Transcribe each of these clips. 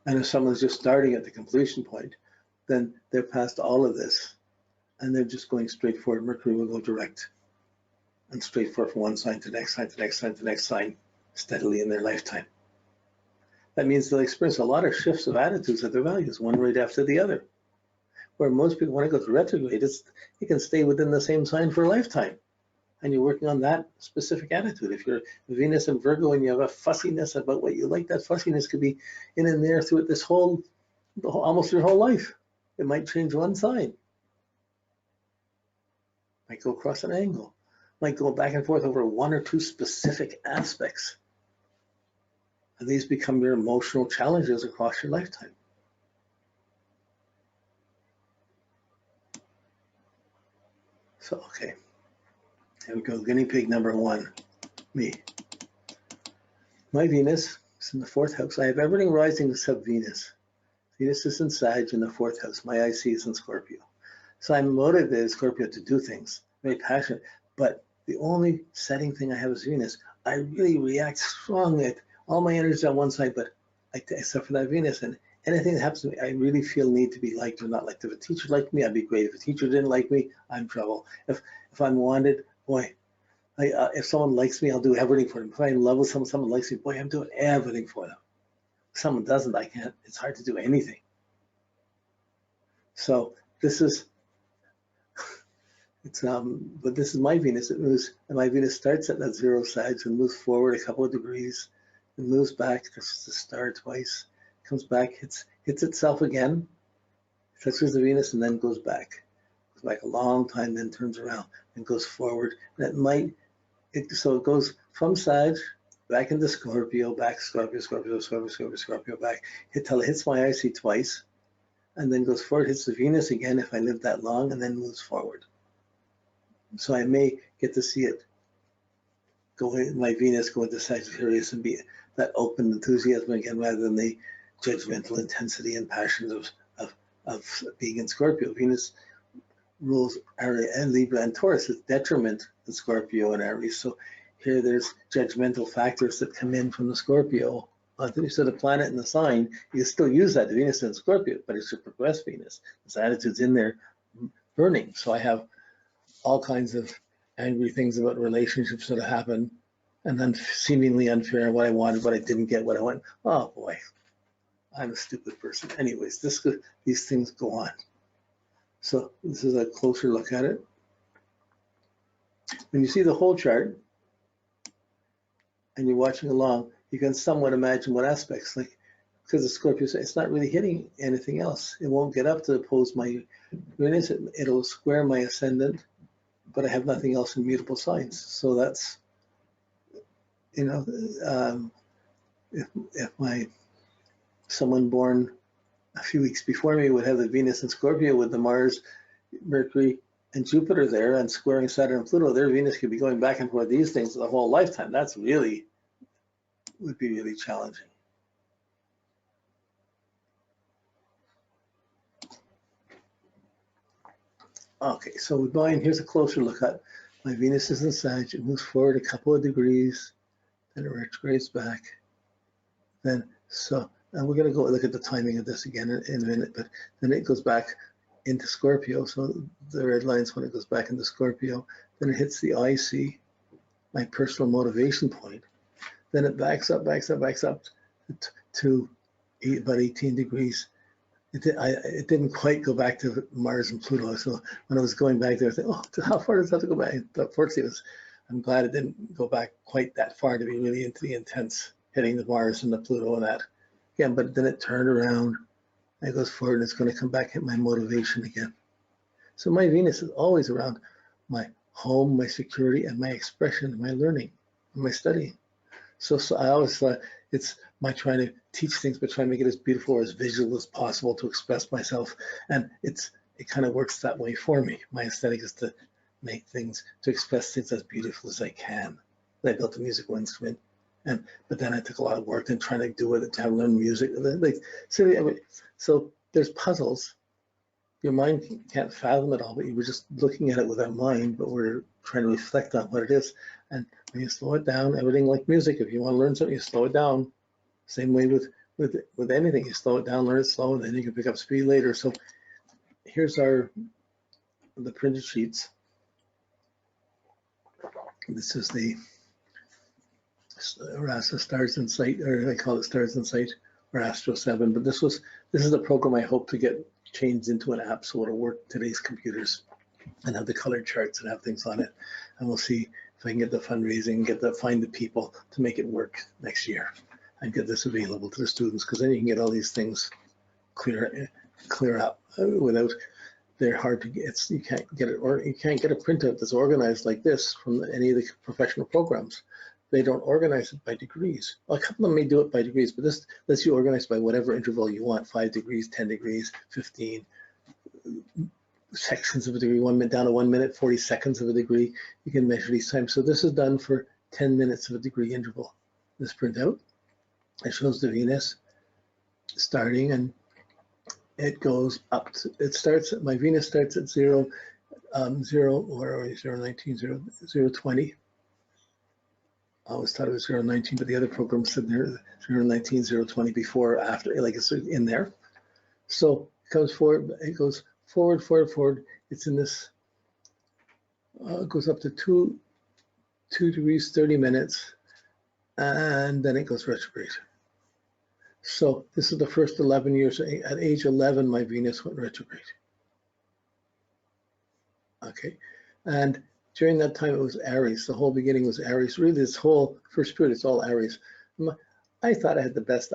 And if someone's just starting at the completion point, then they're past all of this, and they're just going straight forward. Mercury will go direct and straight forward from one sign to the next sign to the next sign to the next sign, steadily in their lifetime. That means they'll experience a lot of shifts of attitudes of their values, one right after the other. Where most people, when it goes retrograde, you can stay within the same sign for a lifetime, and you're working on that specific attitude. If you're Venus and Virgo and you have a fussiness about what you like, that fussiness could be in and there through this almost your whole life. It might change one sign, might go across an angle, might go back and forth over one or two specific aspects. And these become your emotional challenges across your lifetime. So, okay, here we go. Guinea pig number 1, me. My Venus is in the 4th house. I have everything rising except Venus. Venus is in Sag in the 4th house. My IC is in Scorpio. So I'm motivated, Scorpio, to do things, very passionate. But the only setting thing I have is Venus. I really react strongly. All my energy is on one side, but except for that Venus. And anything that happens to me, I really feel need to be liked or not liked. If a teacher liked me, I'd be great. If a teacher didn't like me, I'm in trouble. If I'm wanted, boy, if someone likes me, I'll do everything for them. If I'm in love with someone likes me, boy, I'm doing everything for them. If someone doesn't, I can't. It's hard to do anything. So this is, but this is my Venus. It moves, and my Venus starts at that 0 Sag and moves forward a couple of degrees, and moves back, touches the star twice, comes back, hits itself again, touches the Venus, and then goes back a long time, then turns around and goes forward. And so it goes from Sag back into Scorpio, back Scorpio, back, till it hits my IC twice, and then goes forward, hits the Venus again if I live that long, and then moves forward. So I may get to see it go in, my Venus go into Sagittarius and be that open enthusiasm again, rather than the judgmental intensity and passions of being in Scorpio. Venus rules Aries and Libra and Taurus. It's detriment in Scorpio and Aries. So here there's judgmental factors that come in from the Scorpio. So the planet and the sign, you still use that, the Venus in Scorpio, but it's a progressed Venus. This attitude's in there burning. So I have all kinds of angry things about relationships that happen, and then seemingly unfair, what I wanted, what I didn't get, what I want. Oh boy, I'm a stupid person. Anyways, these things go on. So this is a closer look at it. When you see the whole chart and you're watching along, you can somewhat imagine what aspects, like, because the Scorpio, it's not really hitting anything else. It won't get up to oppose my Venus. It'll square my ascendant, but I have nothing else in mutable signs. So that's, you know, if someone born a few weeks before me would have the Venus and Scorpio with the Mars, Mercury, and Jupiter there, and squaring Saturn and Pluto, their Venus could be going back and forth these things the whole lifetime. That's really, would be really challenging. Okay, so with mine, here's a closer look at my Venus is in Sag. It moves forward a couple of degrees, then it retrogrades back. Then, so, and we're going to go look at the timing of this again in a minute, but then it goes back into Scorpio. So the red line's when it goes back into Scorpio. Then it hits the IC, my personal motivation point. Then it backs up to about 18 degrees. It didn't quite go back to Mars and Pluto. So when I was going back there, I thought, oh, how far does that have to go back? But fortunately, I'm glad it didn't go back quite that far to be really into the intense hitting the Mars and the Pluto and that. Again, but then it turned around, and it goes forward, and it's going to come back, hit my motivation again. So my Venus is always around my home, my security, and my expression, my learning, and my studying. So I always thought it's my trying to teach things, but trying to make it as beautiful or as visual as possible to express myself. And it kind of works that way for me. My aesthetic is to make things, to express things as beautiful as I can. I built a musical instrument, but then I took a lot of work in trying to do it, to learn music. So there's puzzles. Your mind can't fathom it all, but you were just looking at it with our mind, but we're trying to reflect on what it is. And when you slow it down, everything like music, if you want to learn something, you slow it down. Same way with with anything, you slow it down, learn it slow, and then you can pick up speed later. So here's the printed sheets. This is the RASA Stars in Sight, or I call it Stars in Sight, or Astro7. But this is the program I hope to get changed into an app so it'll work today's computers and have the colored charts and have things on it. And we'll see if I can get the fundraising, find the people to make it work next year and get this available to the students, because then you can get all these things clear up without, they're hard to get. You can't get it, or you can't get a printout that's organized like this from any of the professional programs. They don't organize it by degrees. Well, a couple of them may do it by degrees, but this lets you organize by whatever interval you want, 5 degrees, 10 degrees, 15 sections of a degree, 1 minute down to 1 minute, 40 seconds of a degree. You can measure these times. So this is done for 10 minutes of a degree interval. This printout, it shows the Venus starting, and it goes up to, my Venus starts at 0, 19, 20. I always thought it was 019, but the other program said there 019, 020 before or after, like it's in there. So it comes forward, it goes forward. It's in this, it goes up to 2 degrees, 30 minutes, and then it goes retrograde. So this is the first 11 years. At age 11, my Venus went retrograde. Okay, and during that time, it was Aries. The whole beginning was Aries. Really, this whole first period, it's all Aries. I thought I had the best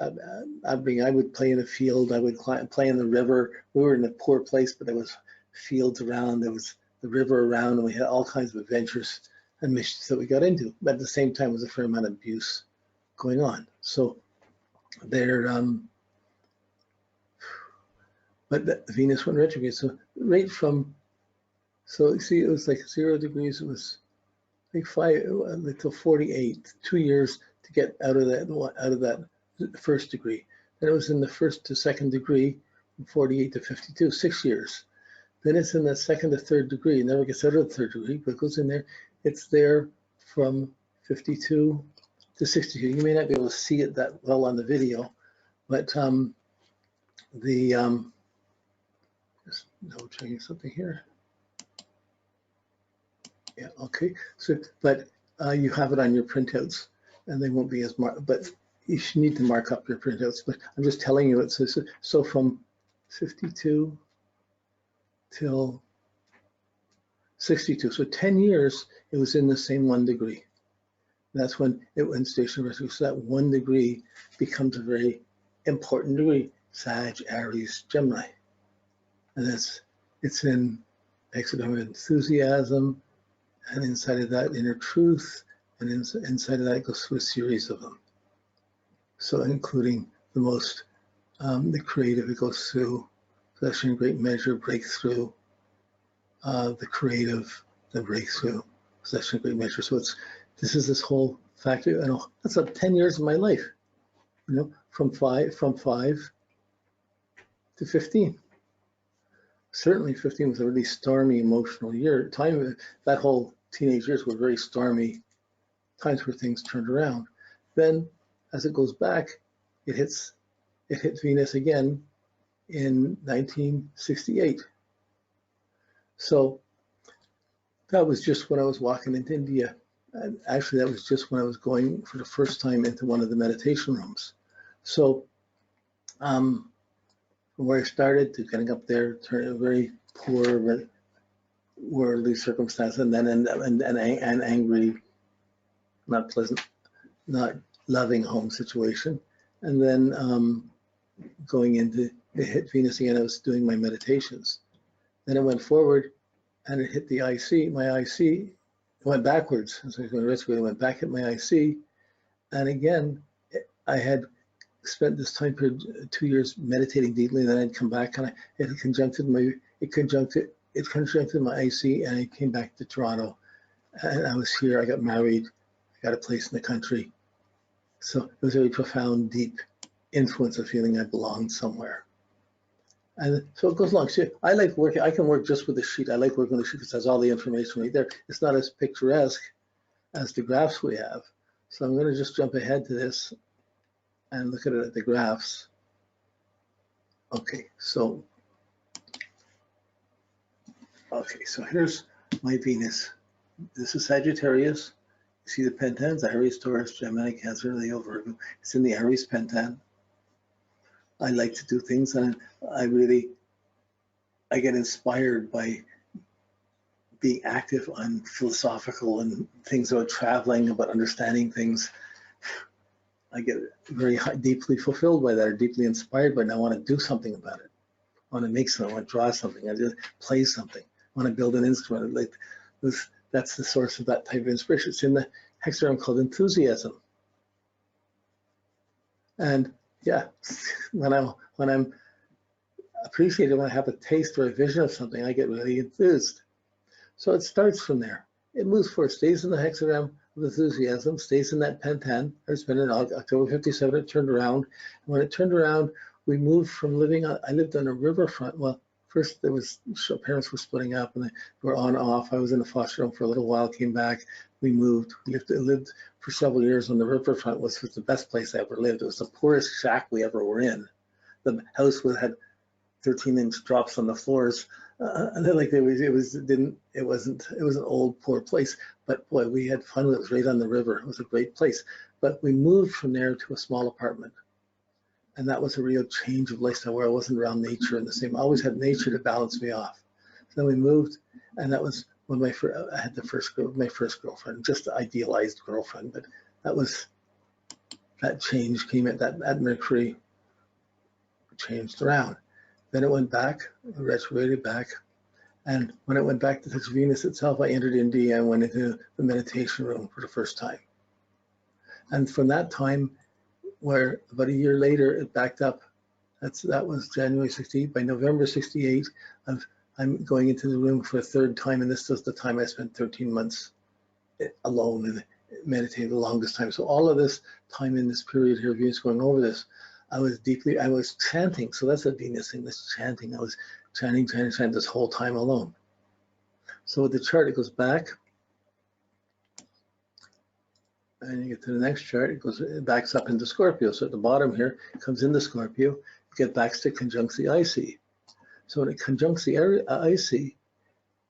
upbringing. I would play in a field. I would play in the river. We were in a poor place, but there was fields around. There was the river around, and we had all kinds of adventures and missions that we got into. But at the same time, there was a fair amount of abuse going on. So there, but the Venus went retrograde. So right from, so you see, it was like 0 degrees. It was like 5 until 48, 2 years to get out of that first degree. Then it was in the first to second degree, from 48 to 52, 6 years. Then it's in the second to third degree. It never gets out of the third degree, but it goes in there. It's there from 52 to 62. You may not be able to see it that well on the video, but just double checking something here. Yeah, okay. So, but you have it on your printouts, and they won't be as marked. But you should need to mark up your printouts. But I'm just telling you, it's so from 52 till 62. So 10 years, it was in the same 1 degree. That's when it went stationary. So that 1 degree becomes a very important degree. Sag, Aries, Gemini, and it's in exodome enthusiasm. And inside of that, inner truth, and inside of that goes through a series of them. So including the most, the creative, it goes through possession, great measure, breakthrough, the creative, the breakthrough, possession, great measure. So this is this whole factor. I know that's up 10 years of my life, you know, from five to 15. Certainly 15 was a really stormy emotional year. That whole teenage years were very stormy times where things turned around. Then as it goes back, it hit Venus again in 1968. So that was just when I was walking into India. And actually, that was just when I was going for the first time into one of the meditation rooms. So from where I started to getting up there, turning a very poor, worldly circumstance, and then an angry, not pleasant, not loving home situation, and then going into, it hit Venus again. I was doing my meditations. Then it went forward, and it hit the IC. My IC, it went backwards. So I was going retrograde. It went back at my IC, and again, I had spent this time period 2 years meditating deeply, and then I'd come back, and it conjuncted my IC, and I came back to Toronto, and I was here. I got married, I got a place in the country. So it was a very profound, deep influence of feeling I belonged somewhere. And so it goes along. See, I like working, I can work just with the sheet. I like working with the sheet because it has all the information right there. It's not as picturesque as the graphs we have. So I'm going to just jump ahead to this. and look at it at the graphs. Okay, so here's my Venus. This is Sagittarius. You see the pentans, Aries, Taurus, Gemini, Cancer, Leo, Virgo. It's in the Aries pentan. I like to do things, and I get inspired by being active. I'm philosophical and things about traveling, about understanding things. I get very deeply fulfilled by that, or deeply inspired by it, and I want to do something about it. I want to make something, I want to draw something, I just play something, I want to build an instrument. Like this, that's the source of that type of inspiration. It's in the hexagram called enthusiasm. And yeah, when I'm appreciated, when I have a taste or a vision of something, I get really enthused. So it starts from there. It moves forward, stays in the hexagram of enthusiasm, stays in that pentan. It's been in October 57, it turned around. And when it turned around, we moved from living on, I lived on a riverfront. Well, first there was, parents were splitting up and they were on off. I was in a foster home for a little while, came back, we moved. We lived for several years on the riverfront, which was the best place I ever lived. It was the poorest shack we ever were in. The house had 13-inch drops on the floors. Like it wasn't an old poor place, but boy, we had fun. It was right on the river. It was a great place. But we moved from there to a small apartment, and that was a real change of lifestyle where I wasn't around nature and the same. I always had nature to balance me off. So then we moved, and that was when I had my first girlfriend, just an idealized girlfriend, but that change came at that Mercury changed around. Then it went back, retrograded back. And when it went back to touch Venus itself, I entered India and went into the meditation room for the first time. And from that time, where about a year later, it backed up. That was January 68. By November 68, I'm going into the room for a third time. And this was the time I spent 13 months alone and meditating the longest time. So all of this time in this period here, Venus going over this, I was chanting. So that's a Venus thing, this chanting. I was chanting this whole time alone. So with the chart, it goes back. And you get to the next chart, it backs up into Scorpio. So at the bottom here, it comes into Scorpio, you get back to conjuncts the IC. So when it conjuncts the IC,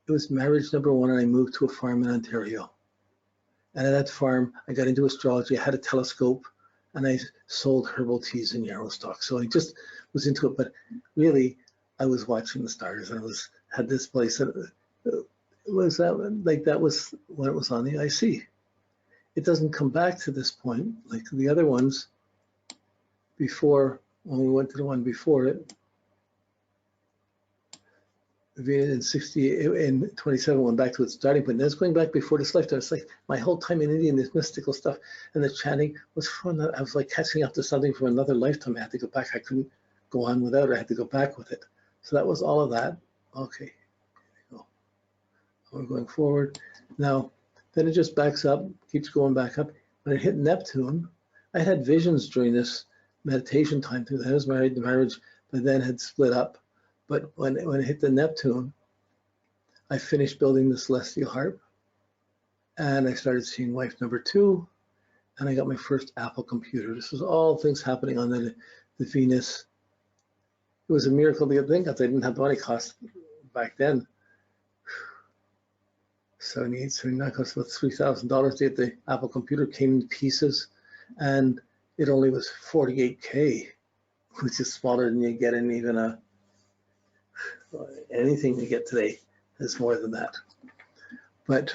it was marriage number one, and I moved to a farm in Ontario. And at that farm, I got into astrology. I had a telescope, and I sold herbal teas in yarrow stock. So I just was into it, but really, I was watching the stars, and had this place. That was when it was on the IC. It doesn't come back to this point like the other ones before. When we went to the one before it, Venus in 27 went back to its starting point. And it's going back before this lifetime. It's like my whole time in India and this mystical stuff and the chanting was fun. I was like catching up to something from another lifetime. I had to go back. I couldn't go on without it. I had to go back with it. So that was all of that. Okay, there you go. We're going forward. Now, then it just backs up, keeps going back up. When it hit Neptune, I had visions during this meditation time too. I was married, the marriage, but then had split up. But when it hit the Neptune, I finished building the celestial harp, and I started seeing wife number two, and I got my first Apple computer. This was all things happening on the Venus. It was a miracle to get things because I didn't have the money cost back then. 78, 79 cost about $3,000 to get the Apple computer, came in pieces, and it only was 48K, which is smaller than you get in even anything you get today is more than that. But